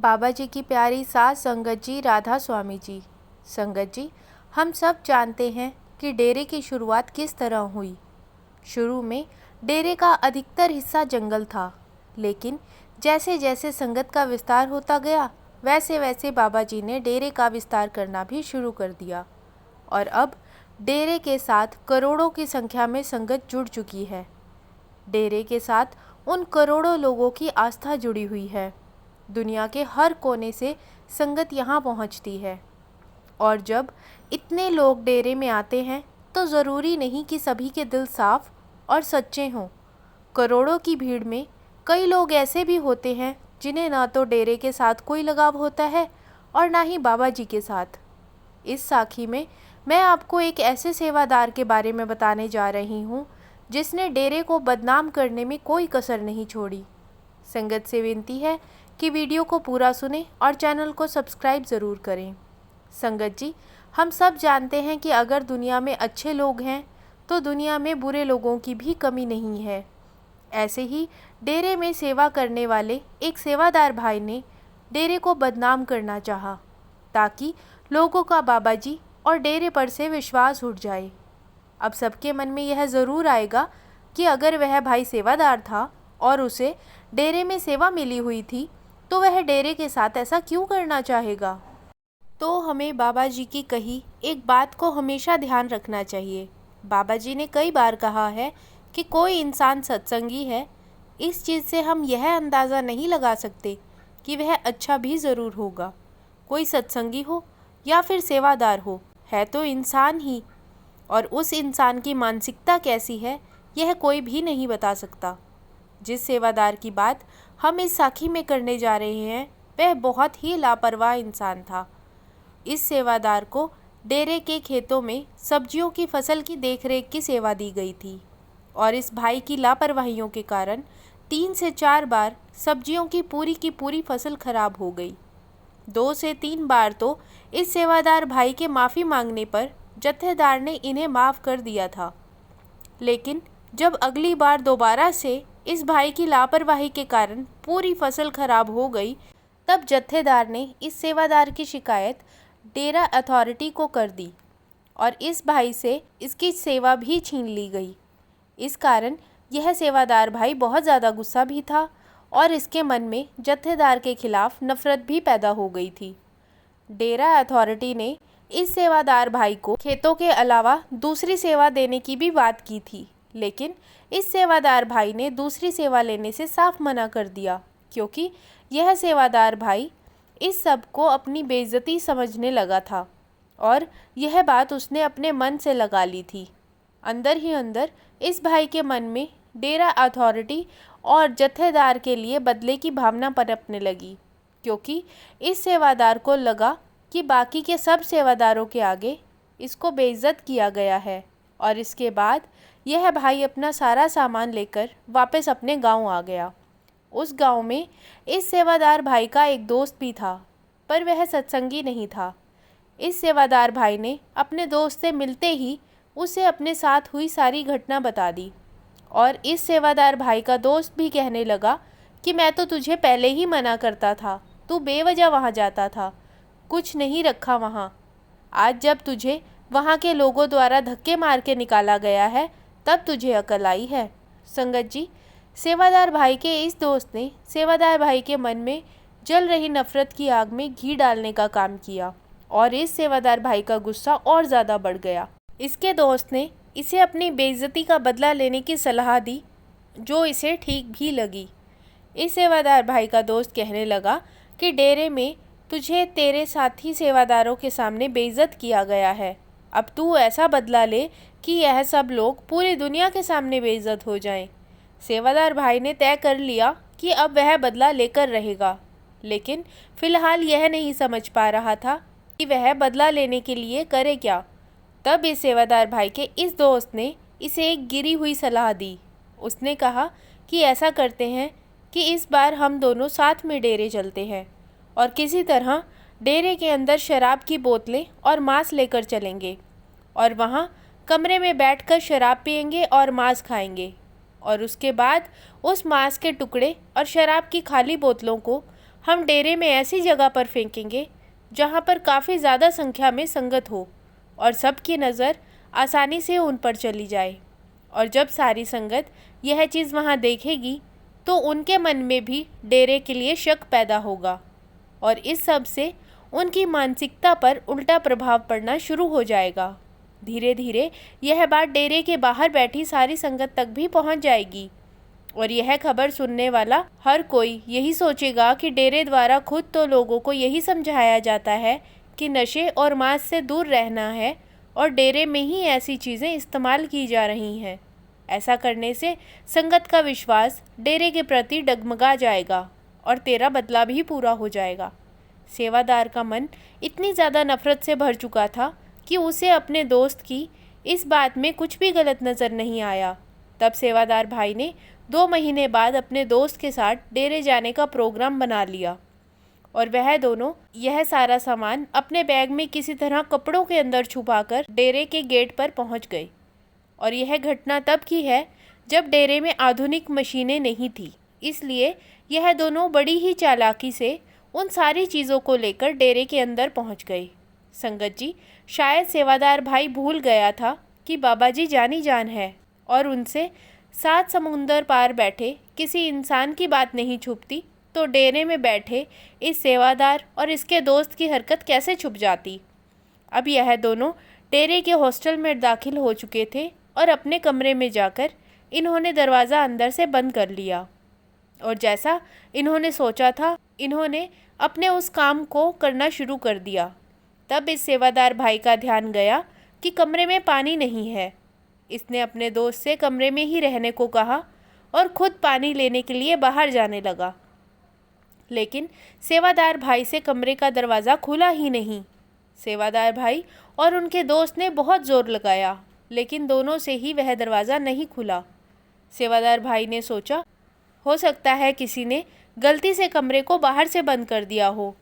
बाबा जी की प्यारी सास संगत जी राधा स्वामी जी। संगत जी, हम सब जानते हैं कि डेरे की शुरुआत किस तरह हुई। शुरू में डेरे का अधिकतर हिस्सा जंगल था, लेकिन जैसे जैसे संगत का विस्तार होता गया वैसे वैसे बाबा जी ने डेरे का विस्तार करना भी शुरू कर दिया और अब डेरे के साथ करोड़ों की संख्या में संगत जुड़ चुकी है। डेरे के साथ उन करोड़ों लोगों की आस्था जुड़ी हुई है। दुनिया के हर कोने से संगत यहाँ पहुँचती है और जब इतने लोग डेरे में आते हैं तो ज़रूरी नहीं कि सभी के दिल साफ और सच्चे हों। करोड़ों की भीड़ में कई लोग ऐसे भी होते हैं जिन्हें ना तो डेरे के साथ कोई लगाव होता है और ना ही बाबा जी के साथ। इस साखी में मैं आपको एक ऐसे सेवादार के बारे में बताने जा रही हूँ जिसने डेरे को बदनाम करने में कोई कसर नहीं छोड़ी। संगत से विनती है कि वीडियो को पूरा सुनें और चैनल को सब्सक्राइब ज़रूर करें। संगत जी, हम सब जानते हैं कि अगर दुनिया में अच्छे लोग हैं तो दुनिया में बुरे लोगों की भी कमी नहीं है। ऐसे ही डेरे में सेवा करने वाले एक सेवादार भाई ने डेरे को बदनाम करना चाहा ताकि लोगों का बाबा जी और डेरे पर से विश्वास उठ जाए। अब सबके मन में यह ज़रूर आएगा कि अगर वह भाई सेवादार था और उसे डेरे में सेवा मिली हुई थी तो वह डेरे के साथ ऐसा क्यों करना चाहेगा। तो हमें बाबा जी की कही एक बात को हमेशा ध्यान रखना चाहिए। बाबा जी ने कई बार कहा है कि कोई इंसान सत्संगी है, इस चीज़ से हम यह अंदाज़ा नहीं लगा सकते कि वह अच्छा भी ज़रूर होगा। कोई सत्संगी हो या फिर सेवादार हो, है तो इंसान ही, और उस इंसान की मानसिकता कैसी है यह कोई भी नहीं बता सकता। जिस सेवादार की बात हम इस साखी में करने जा रहे हैं वह बहुत ही लापरवाह इंसान था। इस सेवादार को डेरे के खेतों में सब्जियों की फसल की देखरेख की सेवा दी गई थी और इस भाई की लापरवाहियों के कारण 3 से 4 बार सब्जियों की पूरी फसल खराब हो गई। 2 से 3 बार तो इस सेवादार भाई के माफ़ी मांगने पर जत्थेदार ने इन्हें माफ़ कर दिया था, लेकिन जब अगली बार दोबारा से इस भाई की लापरवाही के कारण पूरी फसल खराब हो गई तब जत्थेदार ने इस सेवादार की शिकायत डेरा अथॉरिटी को कर दी और इस भाई से इसकी सेवा भी छीन ली गई। इस कारण यह सेवादार भाई बहुत ज़्यादा गुस्सा भी था और इसके मन में जत्थेदार के खिलाफ नफरत भी पैदा हो गई थी। डेरा अथॉरिटी ने इस सेवादार भाई को खेतों के अलावा दूसरी सेवा देने की भी बात की थी, लेकिन इस सेवादार भाई ने दूसरी सेवा लेने से साफ मना कर दिया क्योंकि यह सेवादार भाई इस सब को अपनी बेइज्जती समझने लगा था और यह बात उसने अपने मन से लगा ली थी। अंदर ही अंदर इस भाई के मन में डेरा अथॉरिटी और जत्थेदार के लिए बदले की भावना पनपने लगी क्योंकि इस सेवादार को लगा कि बाकी के सब सेवादारों के आगे इसको बेइज्जत किया गया है और इसके बाद यह भाई अपना सारा सामान लेकर वापस अपने गांव आ गया। उस गांव में इस सेवादार भाई का एक दोस्त भी था, पर वह सत्संगी नहीं था। इस सेवादार भाई ने अपने दोस्त से मिलते ही उसे अपने साथ हुई सारी घटना बता दी और इस सेवादार भाई का दोस्त भी कहने लगा कि मैं तो तुझे पहले ही मना करता था, तू बेवजह वहाँ जाता था, कुछ नहीं रखा वहाँ। आज जब तुझे वहाँ के लोगों द्वारा धक्के मार के निकाला गया है तब तुझे अकल आई है। संगत जी, सेवादार भाई के इस दोस्त ने सेवादार भाई के मन में जल रही नफरत की आग में घी डालने का काम किया और इस सेवादार भाई का गुस्सा और ज़्यादा बढ़ गया। इसके दोस्त ने इसे अपनी बेइज्जती का बदला लेने की सलाह दी जो इसे ठीक भी लगी। इस सेवादार भाई का दोस्त कहने लगा कि डेरे में तुझे तेरे साथी सेवादारों के सामने बेइज्जत किया गया है, अब तू ऐसा बदला ले कि यह सब लोग पूरी दुनिया के सामने बेइज्जत हो जाएं। सेवादार भाई ने तय कर लिया कि अब वह बदला लेकर रहेगा, लेकिन फ़िलहाल यह नहीं समझ पा रहा था कि वह बदला लेने के लिए करे क्या। तब इस सेवादार भाई के इस दोस्त ने इसे एक गिरी हुई सलाह दी। उसने कहा कि ऐसा करते हैं कि इस बार हम दोनों साथ में डेरे चलते हैं और किसी तरह डेरे के अंदर शराब की बोतलें और मांस लेकर चलेंगे और वहाँ कमरे में बैठकर शराब पिएंगे और मांस खाएंगे और उसके बाद उस मांस के टुकड़े और शराब की खाली बोतलों को हम डेरे में ऐसी जगह पर फेंकेंगे जहाँ पर काफ़ी ज़्यादा संख्या में संगत हो और सबकी नज़र आसानी से उन पर चली जाए। और जब सारी संगत यह चीज़ वहाँ देखेगी तो उनके मन में भी डेरे के लिए शक पैदा होगा और इस सब से उनकी मानसिकता पर उल्टा प्रभाव पड़ना शुरू हो जाएगा। धीरे धीरे यह बात डेरे के बाहर बैठी सारी संगत तक भी पहुँच जाएगी और यह खबर सुनने वाला हर कोई यही सोचेगा कि डेरे द्वारा खुद तो लोगों को यही समझाया जाता है कि नशे और मांस से दूर रहना है और डेरे में ही ऐसी चीज़ें इस्तेमाल की जा रही हैं। ऐसा करने से संगत का विश्वास डेरे के प्रति डगमगा जाएगा और तेरा बदला भी पूरा हो जाएगा। सेवादार का मन इतनी ज़्यादा नफरत से भर चुका था कि उसे अपने दोस्त की इस बात में कुछ भी गलत नज़र नहीं आया। तब सेवादार भाई ने 2 महीने बाद अपने दोस्त के साथ डेरे जाने का प्रोग्राम बना लिया और वह दोनों यह सारा सामान अपने बैग में किसी तरह कपड़ों के अंदर छुपाकर डेरे के गेट पर पहुंच गए। और यह घटना तब की है जब डेरे में आधुनिक मशीनें नहीं थी, इसलिए यह दोनों बड़ी ही चालाकी से उन सारी चीज़ों को लेकर डेरे के अंदर पहुंच गए। संगत जी, शायद सेवादार भाई भूल गया था कि बाबा जी जानी जान है और उनसे 7 समुंदर पार बैठे किसी इंसान की बात नहीं छुपती, तो डेरे में बैठे इस सेवादार और इसके दोस्त की हरकत कैसे छुप जाती। अब यह दोनों डेरे के हॉस्टल में दाखिल हो चुके थे और अपने कमरे में जाकर इन्होंने दरवाज़ा अंदर से बंद कर लिया और जैसा इन्होंने सोचा था इन्होंने अपने उस काम को करना शुरू कर दिया। तब इस सेवादार भाई का ध्यान गया कि कमरे में पानी नहीं है। इसने अपने दोस्त से कमरे में ही रहने को कहा और खुद पानी लेने के लिए बाहर जाने लगा, लेकिन सेवादार भाई से कमरे का दरवाज़ा खुला ही नहीं। सेवादार भाई और उनके दोस्त ने बहुत ज़ोर लगाया, लेकिन दोनों से ही वह दरवाज़ा नहीं खुला। सेवादार भाई ने सोचा, हो सकता है किसी ने गलती से कमरे को बाहर से बंद कर दिया हो।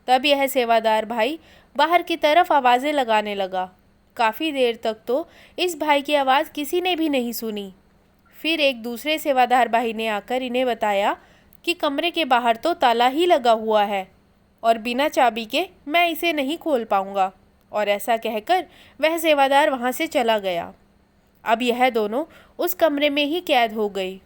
तब यह सेवादार भाई बाहर की तरफ आवाज़ें लगाने लगा। काफ़ी देर तक तो इस भाई की आवाज़ किसी ने भी नहीं सुनी। फिर एक दूसरे सेवादार भाई ने आकर इन्हें बताया कि कमरे के बाहर तो ताला ही लगा हुआ है और बिना चाबी के मैं इसे नहीं खोल पाऊँगा। और ऐसा कहकर वह सेवादार वहाँ से चला गया। अब यह दोनों उस कमरे में ही कैद हो गई।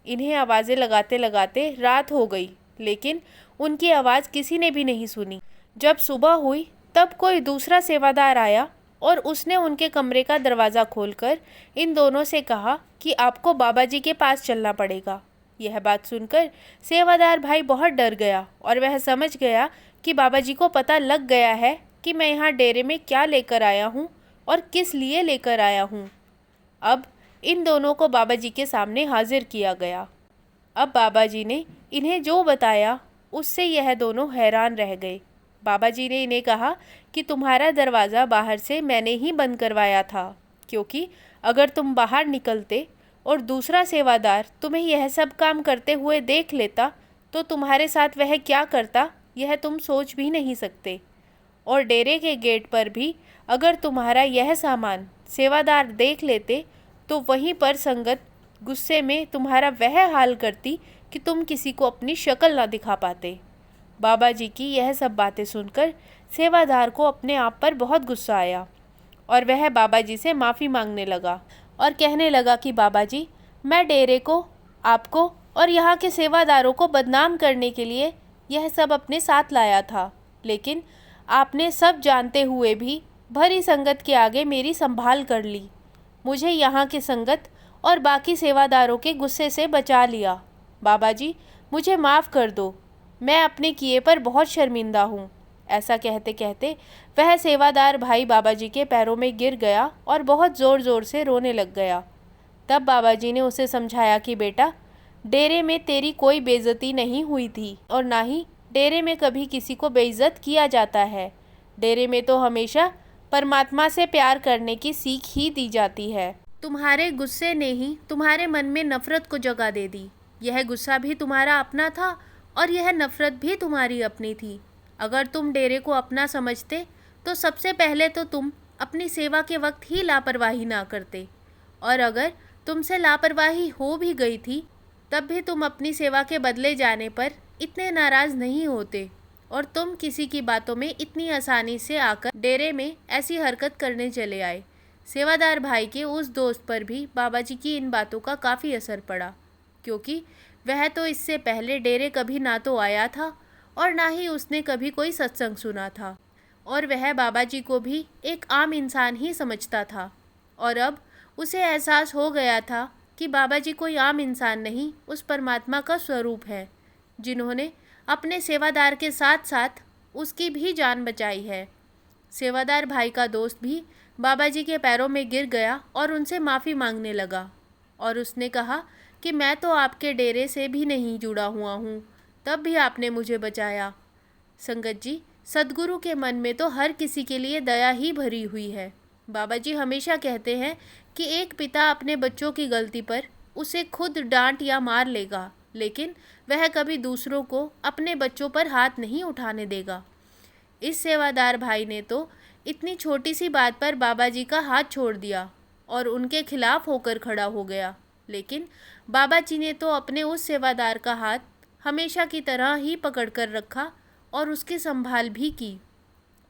इन्हें आवाज़ें लगाते लगाते रात हो गई, लेकिन उनकी आवाज़ किसी ने भी नहीं सुनी। जब सुबह हुई तब कोई दूसरा सेवादार आया और उसने उनके कमरे का दरवाज़ा खोलकर इन दोनों से कहा कि आपको बाबा जी के पास चलना पड़ेगा। यह बात सुनकर सेवादार भाई बहुत डर गया और वह समझ गया कि बाबा जी को पता लग गया है कि मैं यहाँ डेरे में क्या लेकर आया हूँ और किस लिए लेकर आया हूँ। अब इन दोनों को बाबा जी के सामने हाजिर किया गया। अब बाबा जी ने इन्हें जो बताया उससे यह दोनों हैरान रह गए। बाबा जी ने इन्हें कहा कि तुम्हारा दरवाज़ा बाहर से मैंने ही बंद करवाया था, क्योंकि अगर तुम बाहर निकलते और दूसरा सेवादार तुम्हें यह सब काम करते हुए देख लेता तो तुम्हारे साथ वह क्या करता यह तुम सोच भी नहीं सकते। और डेरे के गेट पर भी अगर तुम्हारा यह सामान सेवादार देख लेते तो वहीं पर संगत गुस्से में तुम्हारा वह हाल करती कि तुम किसी को अपनी शक्ल ना दिखा पाते। बाबा जी की यह सब बातें सुनकर सेवादार को अपने आप पर बहुत गुस्सा आया और वह बाबा जी से माफ़ी मांगने लगा और कहने लगा कि बाबा जी, मैं डेरे को, आपको और यहाँ के सेवादारों को बदनाम करने के लिए यह सब अपने साथ लाया था, लेकिन आपने सब जानते हुए भी भरी संगत के आगे मेरी संभाल कर ली। मुझे यहाँ की संगत और बाकी सेवादारों के गुस्से से बचा लिया। बाबा जी, मुझे माफ़ कर दो, मैं अपने किए पर बहुत शर्मिंदा हूँ। ऐसा कहते कहते वह सेवादार भाई बाबा जी के पैरों में गिर गया और बहुत ज़ोर ज़ोर से रोने लग गया। तब बाबा जी ने उसे समझाया कि बेटा, डेरे में तेरी कोई बेइज्जती नहीं हुई थी और ना ही डेरे में कभी किसी को बेइज्जत किया जाता है। डेरे में तो हमेशा परमात्मा से प्यार करने की सीख ही दी जाती है। तुम्हारे गुस्से ने ही तुम्हारे मन में नफ़रत को जगह दे दी। यह गुस्सा भी तुम्हारा अपना था और यह नफ़रत भी तुम्हारी अपनी थी। अगर तुम डेरे को अपना समझते तो सबसे पहले तो तुम अपनी सेवा के वक्त ही लापरवाही ना करते, और अगर तुमसे लापरवाही हो भी गई थी तब भी तुम अपनी सेवा के बदले जाने पर इतने नाराज़ नहीं होते और तुम किसी की बातों में इतनी आसानी से आकर डेरे में ऐसी हरकत करने चले आए। सेवादार भाई के उस दोस्त पर भी बाबा जी की इन बातों का काफ़ी असर पड़ा, क्योंकि वह तो इससे पहले डेरे कभी ना तो आया था और ना ही उसने कभी कोई सत्संग सुना था, और वह बाबा जी को भी एक आम इंसान ही समझता था। और अब उसे एहसास हो गया था कि बाबा जी कोई आम इंसान नहीं, उस परमात्मा का स्वरूप है, जिन्होंने अपने सेवादार के साथ साथ उसकी भी जान बचाई है। सेवादार भाई का दोस्त भी बाबा जी के पैरों में गिर गया और उनसे माफ़ी मांगने लगा, और उसने कहा कि मैं तो आपके डेरे से भी नहीं जुड़ा हुआ हूँ, तब भी आपने मुझे बचाया। संगत जी, सद्गुरु के मन में तो हर किसी के लिए दया ही भरी हुई है। बाबा जी हमेशा कहते हैं कि एक पिता अपने बच्चों की गलती पर उसे खुद डांट या मार लेगा, लेकिन वह कभी दूसरों को अपने बच्चों पर हाथ नहीं उठाने देगा। इस सेवादार भाई ने तो इतनी छोटी सी बात पर बाबा जी का हाथ छोड़ दिया और उनके खिलाफ होकर खड़ा हो गया, लेकिन बाबा जी ने तो अपने उस सेवादार का हाथ हमेशा की तरह ही पकड़ कर रखा और उसकी संभाल भी की।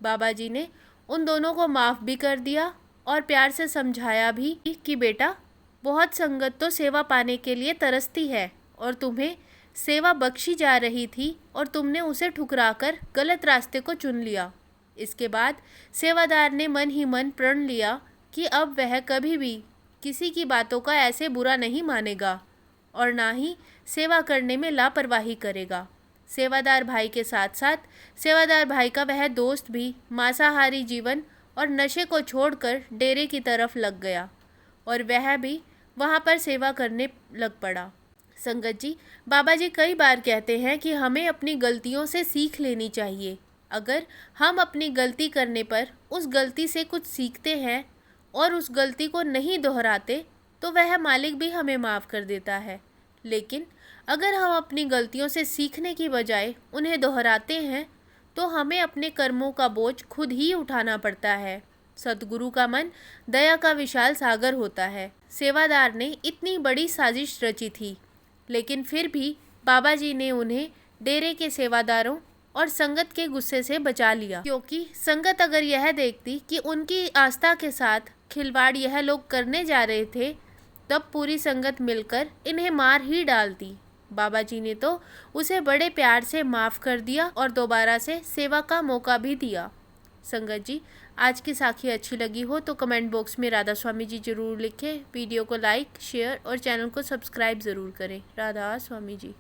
बाबा जी ने उन दोनों को माफ़ भी कर दिया और प्यार से समझाया भी कि बेटा, बहुत संगत तो सेवा पाने के लिए तरसती है और तुम्हें सेवा बख्शी जा रही थी और तुमने उसे ठुकराकर गलत रास्ते को चुन लिया। इसके बाद सेवादार ने मन ही मन प्रण लिया कि अब वह कभी भी किसी की बातों का ऐसे बुरा नहीं मानेगा और ना ही सेवा करने में लापरवाही करेगा। सेवादार भाई के साथ साथ सेवादार भाई का वह दोस्त भी मांसाहारी जीवन और नशे को छोड़कर डेरे की तरफ लग गया और वह भी वहाँ पर सेवा करने लग पड़ा। संगत जी, बाबा जी कई बार कहते हैं कि हमें अपनी गलतियों से सीख लेनी चाहिए। अगर हम अपनी गलती करने पर उस गलती से कुछ सीखते हैं और उस गलती को नहीं दोहराते, तो वह मालिक भी हमें माफ़ कर देता है। लेकिन अगर हम अपनी गलतियों से सीखने की बजाय उन्हें दोहराते हैं, तो हमें अपने कर्मों का बोझ खुद ही उठाना पड़ता है। सद्गुरु का मन दया का विशाल सागर होता है। सेवादार ने इतनी बड़ी साजिश रची थी, लेकिन फिर भी बाबा जी ने उन्हें डेरे के सेवादारों और संगत के गुस्से से बचा लिया, क्योंकि संगत अगर यह देखती कि उनकी आस्था के साथ खिलवाड़ यह लोग करने जा रहे थे, तब पूरी संगत मिलकर इन्हें मार ही डालती। बाबा जी ने तो उसे बड़े प्यार से माफ़ कर दिया और दोबारा से सेवा का मौका भी दिया। संगत जी, आज की साखी अच्छी लगी हो तो कमेंट बॉक्स में राधा स्वामी जी ज़रूर लिखें। वीडियो को लाइक, शेयर और चैनल को सब्सक्राइब ज़रूर करें। राधा स्वामी जी।